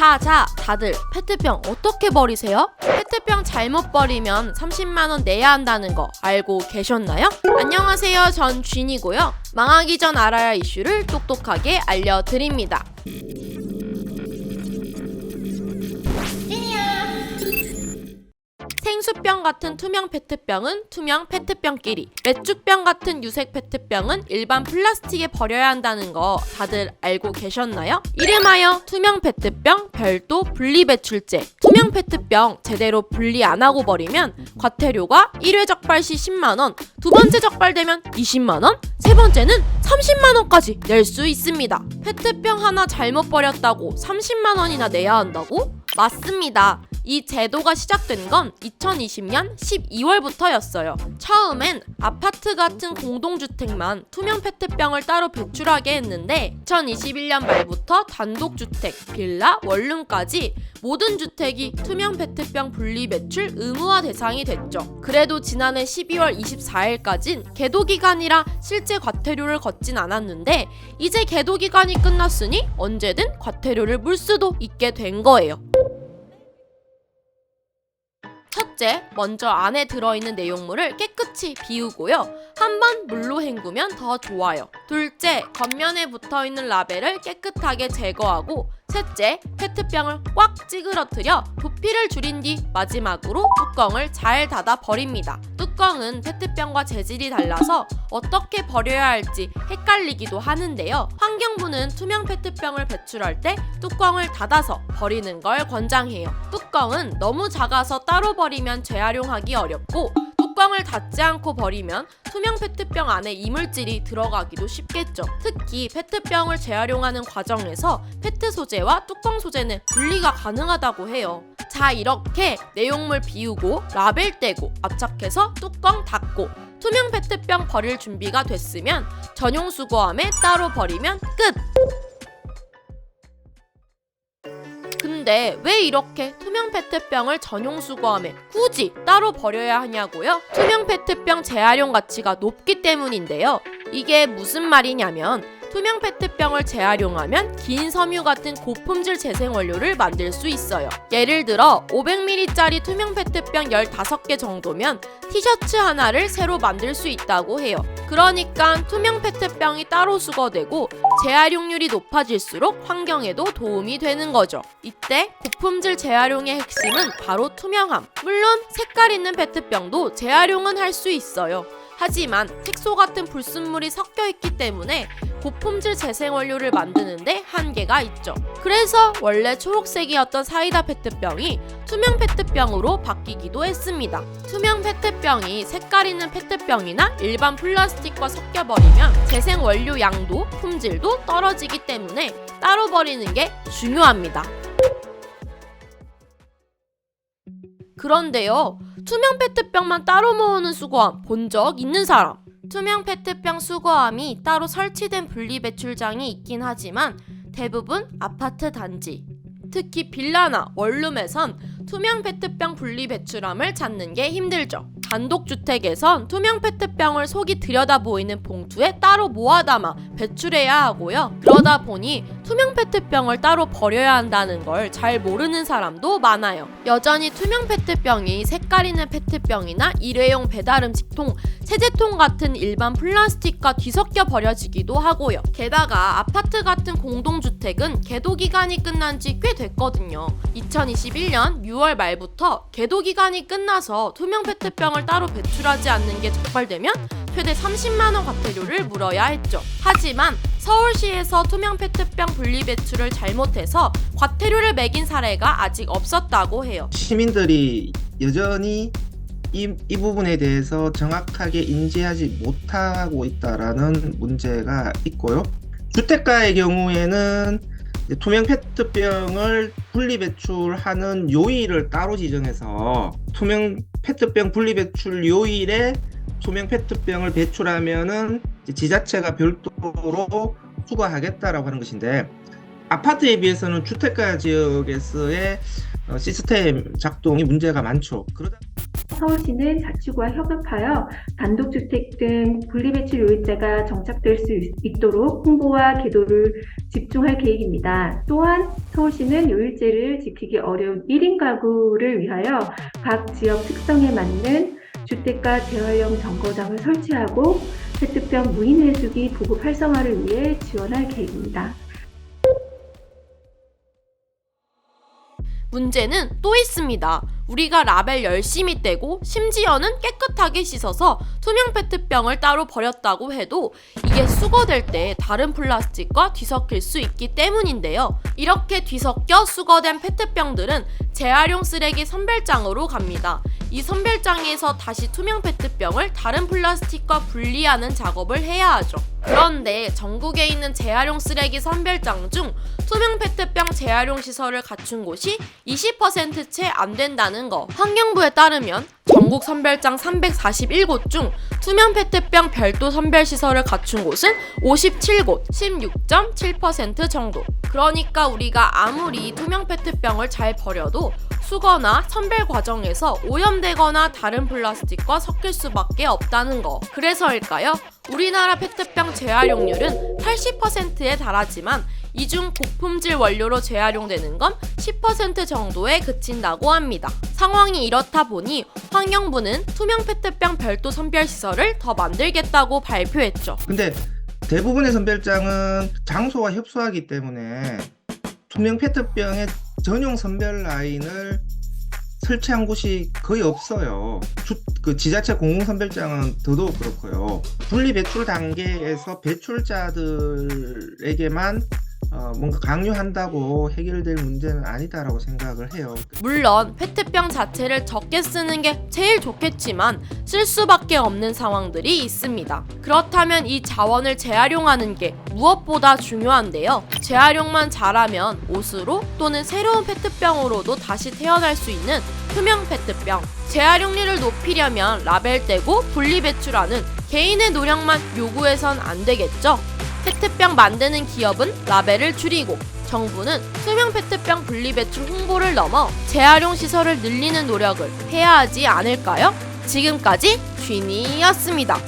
자, 다들 페트병 어떻게 버리세요? 페트병 잘못 버리면 30만원 내야 한다는 거 알고 계셨나요? 안녕하세요, 전 쥔이고요. 망하기 전 알아야 할 이슈를 똑똑하게 알려드립니다. 생수병 같은 투명 페트병은 투명 페트병끼리, 맥주병 같은 유색 페트병은 일반 플라스틱에 버려야 한다는 거 다들 알고 계셨나요? 이름하여 투명 페트병 별도 분리배출제. 투명 페트병 제대로 분리 안 하고 버리면 과태료가 1회 적발 시 10만원, 두 번째 적발되면 20만원, 세 번째는 30만원까지 낼 수 있습니다. 페트병 하나 잘못 버렸다고 30만원이나 내야 한다고? 맞습니다. 이 제도가 시작된 건 2020년 12월부터였어요. 처음엔 아파트 같은 공동주택만 투명 페트병을 따로 배출하게 했는데 2021년 말부터 단독주택, 빌라, 원룸까지 모든 주택이 투명 페트병 분리배출 의무화 대상이 됐죠. 그래도 지난해 12월 24일까진 계도기간이라 실제 과태료를 걷진 않았는데 이제 계도기간이 끝났으니 언제든 과태료를 물 수도 있게 된 거예요. 첫째, 먼저 안에 들어있는 내용물을 깨끗이 비우고요. 한번 물로 헹구면 더 좋아요. 둘째, 겉면에 붙어있는 라벨을 깨끗하게 제거하고 셋째, 페트병을 꽉 찌그러뜨려 부피를 줄인 뒤 마지막으로 뚜껑을 잘 닫아 버립니다. 뚜껑은 페트병과 재질이 달라서 어떻게 버려야 할지 헷갈리기도 하는데요. 환경부는 투명 페트병을 배출할 때 뚜껑을 닫아서 버리는 걸 권장해요. 뚜껑은 너무 작아서 따로 버리면 재활용하기 어렵고 뚜껑을 닫지 않고 버리면 투명 페트병 안에 이물질이 들어가기도 쉽겠죠. 특히 페트병을 재활용하는 과정에서 페트 소재와 뚜껑 소재는 분리가 가능하다고 해요. 자, 이렇게 내용물 비우고 라벨 떼고 압착해서 뚜껑 닫고 투명 페트병 버릴 준비가 됐으면 전용 수거함에 따로 버리면 끝! 근데 왜 이렇게 투명 페트병을 전용 수거함에 굳이 따로 버려야 하냐고요? 투명 페트병 재활용 가치가 높기 때문인데요. 이게 무슨 말이냐면 투명 페트병을 재활용하면 긴 섬유 같은 고품질 재생원료를 만들 수 있어요. 예를 들어 500ml짜리 투명 페트병 15개 정도면 티셔츠 하나를 새로 만들 수 있다고 해요. 그러니까 투명 페트병이 따로 수거되고 재활용률이 높아질수록 환경에도 도움이 되는 거죠. 이때 고품질 재활용의 핵심은 바로 투명함. 물론 색깔 있는 페트병도 재활용은 할 수 있어요. 하지만 색소 같은 불순물이 섞여 있기 때문에 고품질 재생원료를 만드는데 한계가 있죠. 그래서 원래 초록색이었던 사이다 페트병이 투명 페트병으로 바뀌기도 했습니다. 투명 페트병이 색깔 있는 페트병이나 일반 플라스틱과 섞여버리면 재생원료 양도 품질도 떨어지기 때문에 따로 버리는 게 중요합니다. 그런데요, 투명 페트병만 따로 모으는 수거함 본 적 있는 사람? 투명 페트병 수거함이 따로 설치된 분리배출장이 있긴 하지만 대부분 아파트 단지, 특히 빌라나 원룸에선 투명 페트병 분리배출함을 찾는 게 힘들죠. 단독주택에선 투명 페트병을 속이 들여다 보이는 봉투에 따로 모아 담아 배출해야 하고요. 그러다 보니 투명 페트병을 따로 버려야 한다는 걸 잘 모르는 사람도 많아요. 여전히 투명 페트병이 색깔 있는 페트병이나 일회용 배달음식통, 세제통 같은 일반 플라스틱과 뒤섞여 버려지기도 하고요. 게다가 아파트 같은 공동주택은 계도기간이 끝난 지 꽤 됐거든요. 2021년 6월 말부터 계도기간이 끝나서 투명 페트병을 따로 배출하지 않는 게 적발되면 최대 30만원 과태료를 물어야 했죠. 하지만 서울시에서 투명 페트병 분리배출을 잘못해서 과태료를 매긴 사례가 아직 없었다고 해요. 시민들이 여전히 이 부분에 대해서 정확하게 인지하지 못하고 있다라는 문제가 있고요. 주택가의 경우에는 투명 페트병을 분리배출하는 요일을 따로 지정해서 투명 페트병 분리배출 요일에 투명 페트병을 배출하면은 지자체가 별도로 수거하겠다라고 하는 것인데, 아파트에 비해서는 주택가 지역에서의 시스템 작동이 문제가 많죠. 그러다 서울시는 자치구와 협업하여 단독주택 등 분리배출 요일제가 정착될 수 있도록 홍보와 계도를 집중할 계획입니다. 또한 서울시는 요일제를 지키기 어려운 1인 가구를 위하여 각 지역 특성에 맞는 주택가 재활용 정거장을 설치하고 페트병 무인 회수기 보급 활성화를 위해 지원할 계획입니다. 문제는 또 있습니다. 우리가 라벨 열심히 떼고 심지어는 깨끗하게 씻어서 투명 페트병을 따로 버렸다고 해도 이게 수거될 때 다른 플라스틱과 뒤섞일 수 있기 때문인데요. 이렇게 뒤섞여 수거된 페트병들은 재활용 쓰레기 선별장으로 갑니다. 이 선별장에서 다시 투명 페트병을 다른 플라스틱과 분리하는 작업을 해야 하죠. 그런데 전국에 있는 재활용 쓰레기 선별장 중 투명 페트병 재활용 시설을 갖춘 곳이 20% 채 안 된다는 거. 환경부에 따르면 전국 선별장 341곳 중 투명 페트병 별도 선별 시설을 갖춘 곳은 57곳, 16.7% 정도. 그러니까 우리가 아무리 투명 페트병을 잘 버려도 수거나 선별 과정에서 오염되거나 다른 플라스틱과 섞일 수밖에 없다는 거. 그래서일까요? 우리나라 페트병 재활용률은 80%에 달하지만 이 중 고품질 원료로 재활용되는 건 10% 정도에 그친다고 합니다. 상황이 이렇다 보니 환경부는 투명 페트병 별도 선별 시설을 더 만들겠다고 발표했죠. 근데 대부분의 선별장은 장소와 협소하기 때문에 투명 페트병의 전용 선별 라인을 설치한 곳이 거의 없어요. 그 지자체 공공선별장은 더더욱 그렇고요. 분리배출 단계에서 배출자들에게만 뭔가 강요한다고 해결될 문제는 아니다라고 생각을 해요. 물론 페트병 자체를 적게 쓰는 게 제일 좋겠지만 쓸 수밖에 없는 상황들이 있습니다. 그렇다면 이 자원을 재활용하는 게 무엇보다 중요한데요. 재활용만 잘하면 옷으로 또는 새로운 페트병으로도 다시 태어날 수 있는 투명 페트병. 재활용률을 높이려면 라벨 떼고 분리배출하는 개인의 노력만 요구해선 안 되겠죠. 페트병 만드는 기업은 라벨을 줄이고 정부는 투명 페트병 분리배출 홍보를 넘어 재활용 시설을 늘리는 노력을 해야 하지 않을까요? 지금까지 쥐니였습니다.